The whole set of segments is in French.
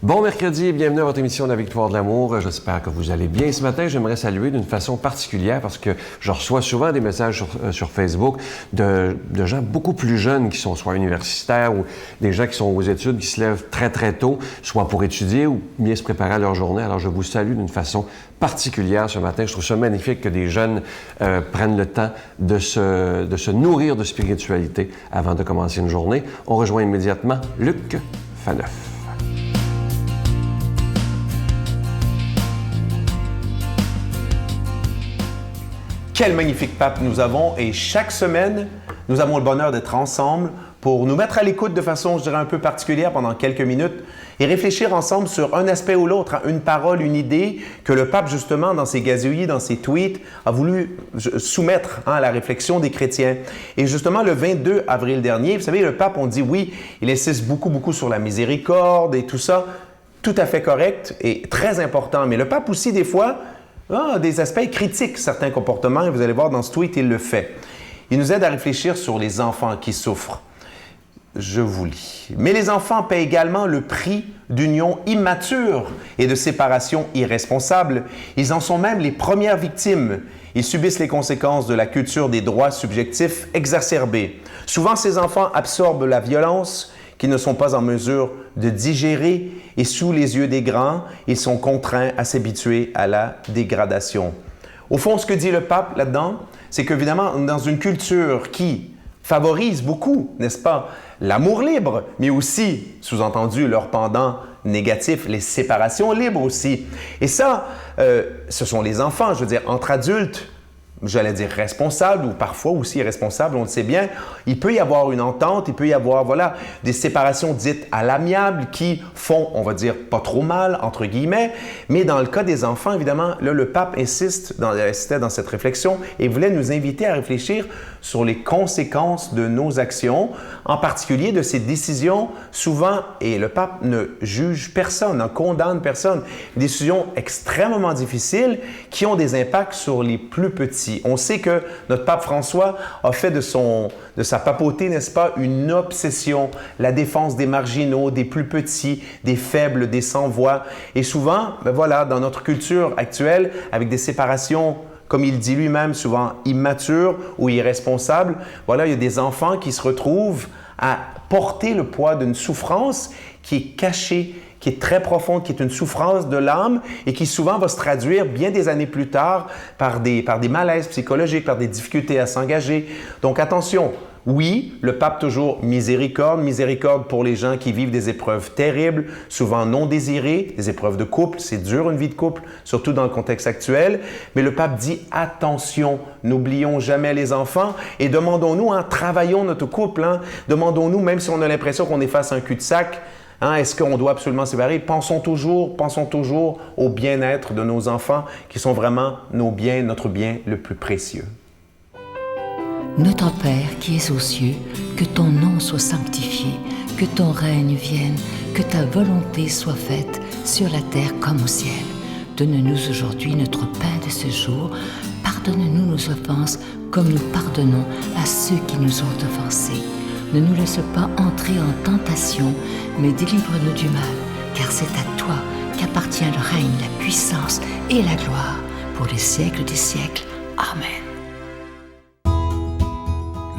Bon mercredi et bienvenue à votre émission de la Victoire de l'amour. J'espère que vous allez bien. Ce matin, j'aimerais saluer d'une façon particulière parce que je reçois souvent des messages sur Facebook de gens beaucoup plus jeunes qui sont soit universitaires ou des gens qui sont aux études, qui se lèvent très très tôt, soit pour étudier ou bien se préparer à leur journée. Alors je vous salue d'une façon particulière ce matin. Je trouve ça magnifique que des jeunes prennent le temps de se nourrir de spiritualité avant de commencer une journée. On rejoint immédiatement Luc Faneuf. Quel magnifique pape nous avons et chaque semaine, nous avons le bonheur d'être ensemble pour nous mettre à l'écoute de façon, je dirais, un peu particulière pendant quelques minutes et réfléchir ensemble sur un aspect ou l'autre, une parole, une idée que le pape, justement, dans ses gazouillis, dans ses tweets, a voulu soumettre à la réflexion des chrétiens. Et justement, le 22 avril dernier, vous savez, le pape, on dit oui, il insiste beaucoup sur la miséricorde et tout ça, tout à fait correct et très important. Mais le pape aussi, des fois, des aspects critiques, certains comportements, et vous allez voir dans ce tweet, il le fait. Il nous aide à réfléchir sur les enfants qui souffrent. Je vous lis. Mais les enfants paient également le prix d'union immature et de séparation irresponsable. Ils en sont même les premières victimes. Ils subissent les conséquences de la culture des droits subjectifs exacerbés. Souvent, ces enfants absorbent la violence qu'ils ne sont pas en mesure de digérer et sous les yeux des grands, ils sont contraints à s'habituer à la dégradation. Au fond, ce que dit le pape là-dedans, c'est qu'évidemment, dans une culture qui favorise beaucoup, n'est-ce pas, l'amour libre, mais aussi, sous-entendu, leur pendant négatif, les séparations libres aussi. Et ça, ce sont les enfants, je veux dire, entre adultes, j'allais dire responsables ou parfois aussi irresponsables, on le sait bien, il peut y avoir une entente, il peut y avoir, des séparations dites à l'amiable qui font, on va dire, pas trop mal, entre guillemets, mais dans le cas des enfants, évidemment, là, le pape insistait dans cette réflexion et voulait nous inviter à réfléchir sur les conséquences de nos actions, en particulier de ces décisions souvent, et le pape ne juge personne, ne condamne personne, des décisions extrêmement difficiles qui ont des impacts sur les plus petits. On sait que notre pape François a fait de sa papauté, n'est-ce pas, une obsession, la défense des marginaux, des plus petits, des faibles, des sans-voix. Et souvent, dans notre culture actuelle, avec des séparations, comme il dit lui-même, souvent immatures ou irresponsables, il y a des enfants qui se retrouvent à porter le poids d'une souffrance qui est cachée, qui est très profonde, qui est une souffrance de l'âme et qui souvent va se traduire bien des années plus tard par des malaises psychologiques, par des difficultés à s'engager. Donc attention, oui, le pape toujours miséricorde pour les gens qui vivent des épreuves terribles, souvent non désirées, des épreuves de couple, c'est dur une vie de couple, surtout dans le contexte actuel, mais le pape dit attention, n'oublions jamais les enfants et demandons-nous, travaillons notre couple, demandons-nous, même si on a l'impression qu'on est face à un cul-de-sac, est-ce qu'on doit absolument se séparer? Pensons toujours au bien-être de nos enfants qui sont vraiment notre bien le plus précieux. Notre Père qui es aux cieux, que ton nom soit sanctifié, que ton règne vienne, que ta volonté soit faite sur la terre comme au ciel. Donne-nous aujourd'hui notre pain de ce jour. Pardonne-nous nos offenses comme nous pardonnons à ceux qui nous ont offensés. Ne nous laisse pas entrer en tentation, mais délivre-nous du mal, car c'est à toi qu'appartient le règne, la puissance et la gloire pour les siècles des siècles. Amen.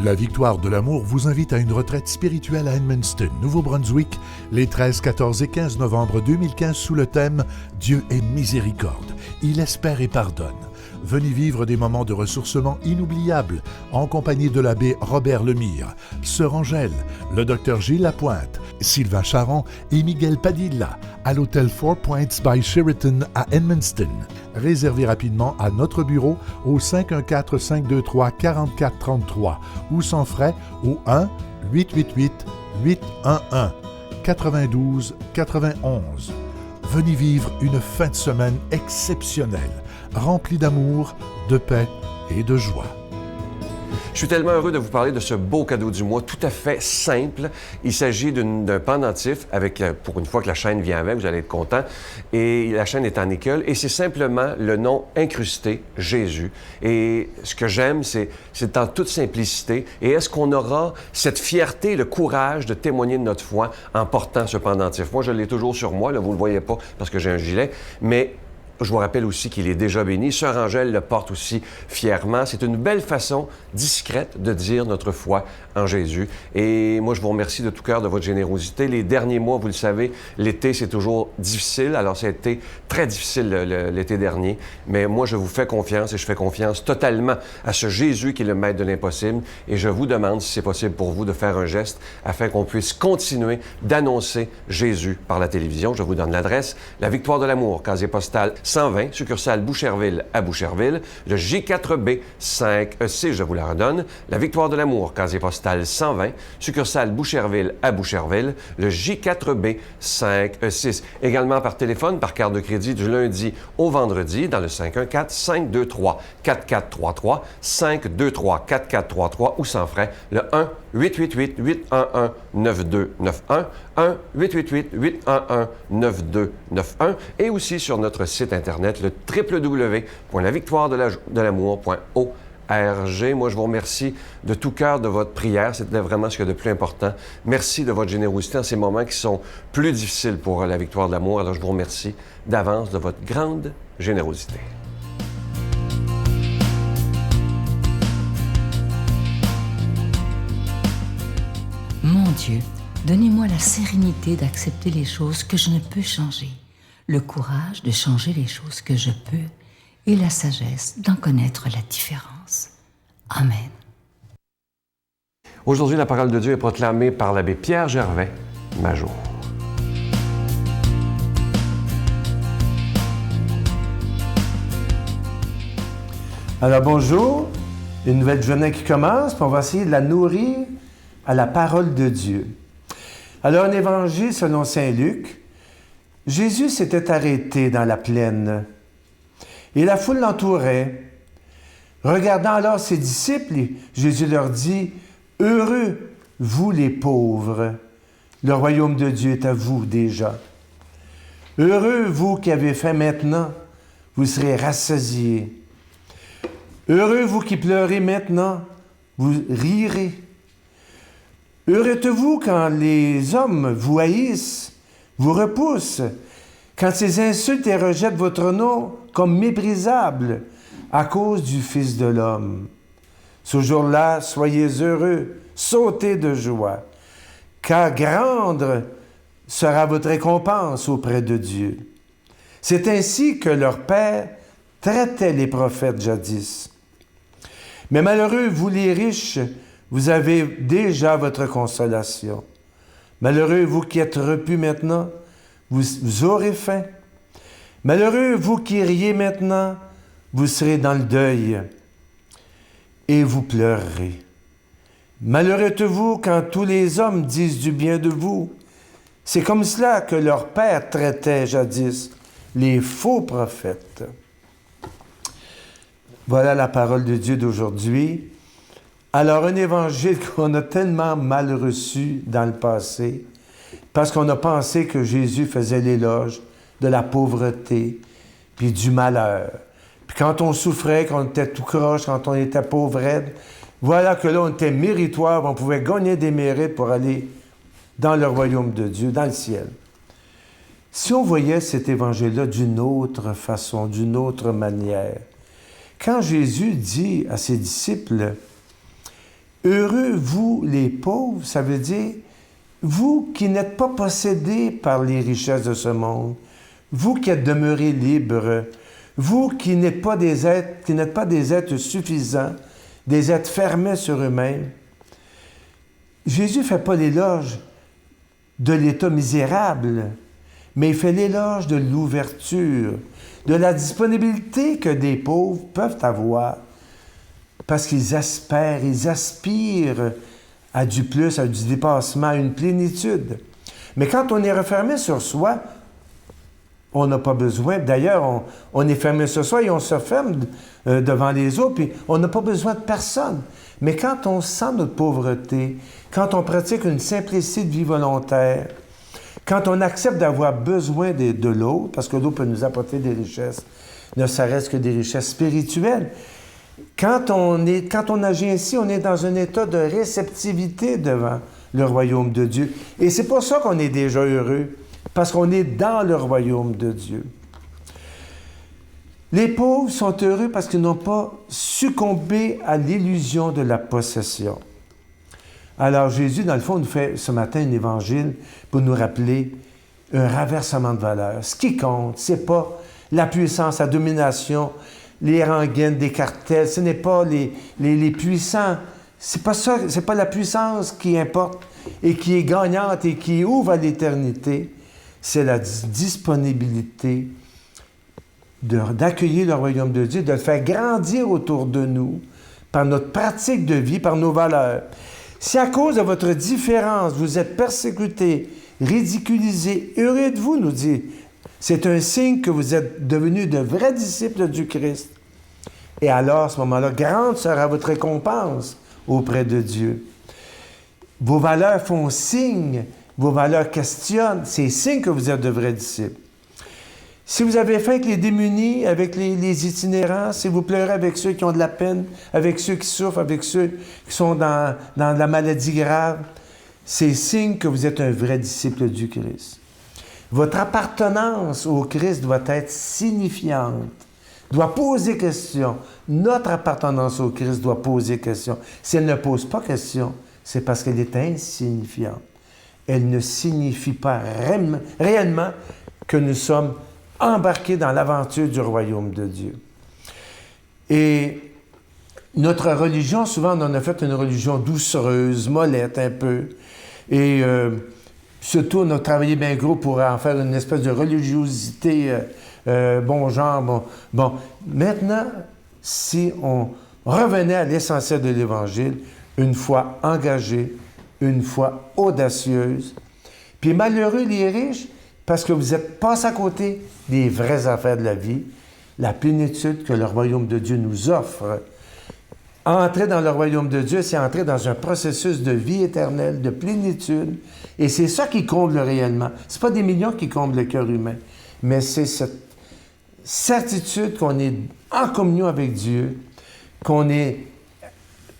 La Victoire de l'amour vous invite à une retraite spirituelle à Edmundston, Nouveau-Brunswick, les 13, 14 et 15 novembre 2015 sous le thème « Dieu est miséricorde, il espère et pardonne ». Venez vivre des moments de ressourcement inoubliables en compagnie de l'abbé Robert Lemire, Sœur Angèle, le docteur Gilles Lapointe, Sylvain Charon et Miguel Padilla à l'hôtel Four Points by Sheraton à Edmundston. Réservez rapidement à notre bureau au 514-523-4433 ou sans frais au 1-888-811-92-91. Venez vivre une fin de semaine exceptionnelle, remplie d'amour, de paix et de joie. Je suis tellement heureux de vous parler de ce beau cadeau du mois, tout à fait simple. Il s'agit d'un pendentif avec, pour une fois que la chaîne vient avec, vous allez être content. Et la chaîne est en nickel et c'est simplement le nom incrusté, Jésus. Et ce que j'aime, c'est en toute simplicité. Et est-ce qu'on aura cette fierté, le courage de témoigner de notre foi en portant ce pendentif? Moi, je l'ai toujours sur moi, là, vous ne le voyez pas parce que j'ai un gilet, mais je vous rappelle aussi qu'il est déjà béni. Sœur Angèle le porte aussi fièrement. C'est une belle façon discrète de dire notre foi en Jésus. Et moi, je vous remercie de tout cœur de votre générosité. Les derniers mois, vous le savez, l'été, c'est toujours difficile. Alors, ça a été très difficile l'été dernier. Mais moi, je vous fais confiance et je fais confiance totalement à ce Jésus qui est le maître de l'impossible. Et je vous demande, si c'est possible pour vous, de faire un geste afin qu'on puisse continuer d'annoncer Jésus par la télévision. Je vous donne l'adresse. La Victoire de l'Amour, casier postal 120, succursale Boucherville à Boucherville. Le J4B 5E6, je vous la redonne. La Victoire de l'Amour, casier postal 120, succursale Boucherville à Boucherville. Le J4B 5E6. Également par téléphone, par carte de crédit du lundi au vendredi dans le 514-523-4433, 523-4433 ou sans frais, le 1-888-811-9291, 1-888-811-9291 et aussi sur notre site Internet, le www.lavictoiredelamour.org. Moi, je vous remercie de tout cœur de votre prière. C'était vraiment ce qu'il y a de plus important. Merci de votre générosité en ces moments qui sont plus difficiles pour la Victoire de l'amour. Alors, je vous remercie d'avance de votre grande générosité. Mon Dieu, donnez-moi la sérénité d'accepter les choses que je ne peux changer, le courage de changer les choses que je peux et la sagesse d'en connaître la différence. Amen. Aujourd'hui, la parole de Dieu est proclamée par l'abbé Pierre Gervais, Major. Alors bonjour, une nouvelle journée qui commence, puis on va essayer de la nourrir à la parole de Dieu. Alors, un évangile selon saint Luc, Jésus s'était arrêté dans la plaine et la foule l'entourait. Regardant alors ses disciples, Jésus leur dit, « Heureux, vous les pauvres, le royaume de Dieu est à vous déjà. Heureux, vous qui avez faim maintenant, vous serez rassasiés. Heureux, vous qui pleurez maintenant, vous rirez. Heureux êtes-vous quand les hommes vous haïssent, vous repoussent, quand ils insultent et rejettent votre nom comme méprisable à cause du Fils de l'homme. Ce jour-là, soyez heureux, sautez de joie, car grande sera votre récompense auprès de Dieu. C'est ainsi que leur Père traitait les prophètes jadis. Mais malheureux, vous les riches, vous avez déjà votre consolation. Malheureux, vous qui êtes repus maintenant, vous aurez faim. Malheureux, vous qui riez maintenant, vous serez dans le deuil et vous pleurerez. Malheureux êtes-vous quand tous les hommes disent du bien de vous. C'est comme cela que leur père traitait jadis les faux prophètes. Voilà la parole de Dieu d'aujourd'hui. Alors, un évangile qu'on a tellement mal reçu dans le passé, parce qu'on a pensé que Jésus faisait l'éloge de la pauvreté, puis du malheur. Puis quand on souffrait, quand on était tout croche, quand on était pauvre, voilà que là, on était méritoire, on pouvait gagner des mérites pour aller dans le royaume de Dieu, dans le ciel. Si on voyait cet évangile-là d'une autre façon, d'une autre manière, quand Jésus dit à ses disciples, « Heureux, vous les pauvres », ça veut dire, vous qui n'êtes pas possédés par les richesses de ce monde, vous qui êtes demeurés libres, vous qui n'êtes pas des êtres suffisants, des êtres fermés sur eux-mêmes. Jésus ne fait pas l'éloge de l'état misérable, mais il fait l'éloge de l'ouverture, de la disponibilité que des pauvres peuvent avoir, parce qu'ils espèrent, ils aspirent à du plus, à du dépassement, à une plénitude. Mais quand on est refermé sur soi, On n'a pas besoin. D'ailleurs, on est fermé ce soir et on se ferme devant les autres, puis on n'a pas besoin de personne. Mais quand on sent notre pauvreté, quand on pratique une simplicité de vie volontaire, quand on accepte d'avoir besoin de l'autre, parce que l'autre peut nous apporter des richesses, ne serait-ce que des richesses spirituelles, quand on agit ainsi, on est dans un état de réceptivité devant le royaume de Dieu. Et c'est pour ça qu'on est déjà heureux, parce qu'on est dans le royaume de Dieu. Les pauvres sont heureux parce qu'ils n'ont pas succombé à l'illusion de la possession. Alors Jésus, dans le fond, nous fait ce matin un évangile pour nous rappeler un renversement de valeur. Ce qui compte, c'est pas la puissance, la domination, les rengaines des cartels, ce n'est pas les puissants. C'est pas ça, c'est pas la puissance qui importe et qui est gagnante et qui ouvre à l'éternité. C'est la disponibilité d'accueillir le royaume de Dieu, de le faire grandir autour de nous par notre pratique de vie, par nos valeurs. Si à cause de votre différence, vous êtes persécutés, ridiculisés, heureux de vous, nous dit, c'est un signe que vous êtes devenus de vrais disciples du Christ. Et alors, à ce moment-là, grande sera votre récompense auprès de Dieu. Vos valeurs font signe, vos valeurs questionnent, c'est signe que vous êtes de vrais disciples. Si vous avez faim avec les démunis, avec les itinérants, si vous pleurez avec ceux qui ont de la peine, avec ceux qui souffrent, avec ceux qui sont dans la maladie grave, c'est signe que vous êtes un vrai disciple du Christ. Votre appartenance au Christ doit être signifiante, doit poser question. Notre appartenance au Christ doit poser question. Si elle ne pose pas question, c'est parce qu'elle est insignifiante. Elle ne signifie pas réellement que nous sommes embarqués dans l'aventure du royaume de Dieu. Et notre religion, souvent, on en a fait une religion doucereuse, mollette un peu. Et surtout, on a travaillé bien gros pour en faire une espèce de religiosité bon genre. Bon. Maintenant, si on revenait à l'essentiel de l'Évangile, une foi engagée, une foi audacieuse, puis malheureux les riches, parce que vous êtes passés à côté des vraies affaires de la vie, la plénitude que le royaume de Dieu nous offre. Entrer dans le royaume de Dieu, c'est entrer dans un processus de vie éternelle, de plénitude, et c'est ça qui comble réellement. C'est pas des millions qui comblent le cœur humain, mais c'est cette certitude qu'on est en communion avec Dieu, qu'on est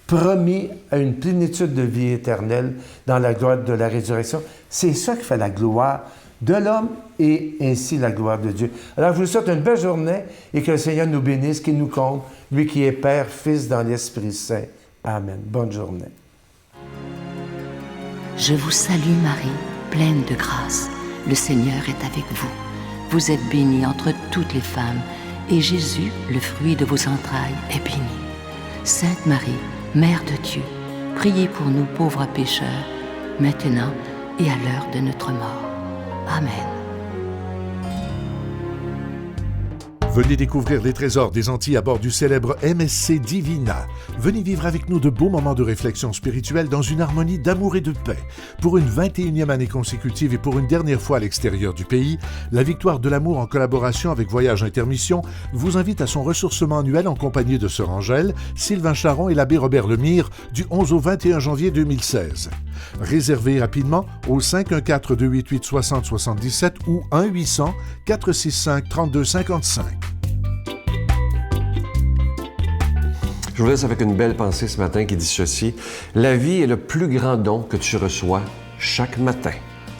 promis à une plénitude de vie éternelle dans la gloire de la résurrection. C'est ça qui fait la gloire de l'homme et ainsi la gloire de Dieu. Alors, je vous souhaite une belle journée et que le Seigneur nous bénisse, qu'il nous comble, lui qui est Père, Fils dans l'Esprit Saint. Amen. Bonne journée. Je vous salue Marie, pleine de grâce. Le Seigneur est avec vous. Vous êtes bénie entre toutes les femmes, et Jésus, le fruit de vos entrailles, est béni. Sainte Marie, Mère de Dieu, priez pour nous pauvres pécheurs, maintenant et à l'heure de notre mort. Amen. Venez découvrir les trésors des Antilles à bord du célèbre MSC Divina. Venez vivre avec nous de beaux moments de réflexion spirituelle dans une harmonie d'amour et de paix. Pour une 21e année consécutive et pour une dernière fois à l'extérieur du pays, la Victoire de l'amour en collaboration avec Voyage Intermission vous invite à son ressourcement annuel en compagnie de Sœur Angèle, Sylvain Charon et l'abbé Robert Lemire du 11 au 21 janvier 2016. Réservez rapidement au 514-288-6077 ou 1-800-465-3255. Je vous laisse avec une belle pensée ce matin qui dit ceci. La vie est le plus grand don que tu reçois chaque matin.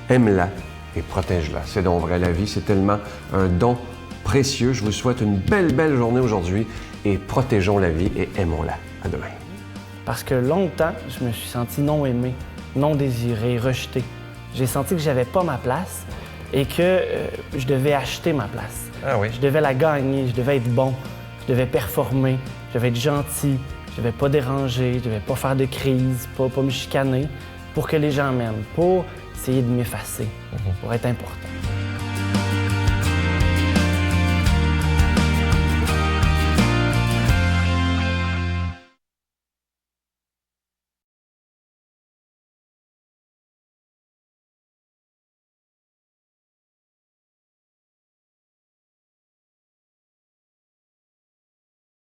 Aime-la et protège-la. C'est donc vrai, la vie, c'est tellement un don précieux. Je vous souhaite une belle journée aujourd'hui et protégeons la vie et aimons-la. À demain. Parce que longtemps, je me suis senti non aimé, non désiré, rejeté. J'ai senti que j'avais pas ma place et que je devais acheter ma place. Ah oui? Je devais la gagner, je devais être bon, je devais performer, je devais être gentil, je devais pas déranger, je devais pas faire de crise, pas me chicaner pour que les gens m'aiment, pour essayer de m'effacer, pour être important.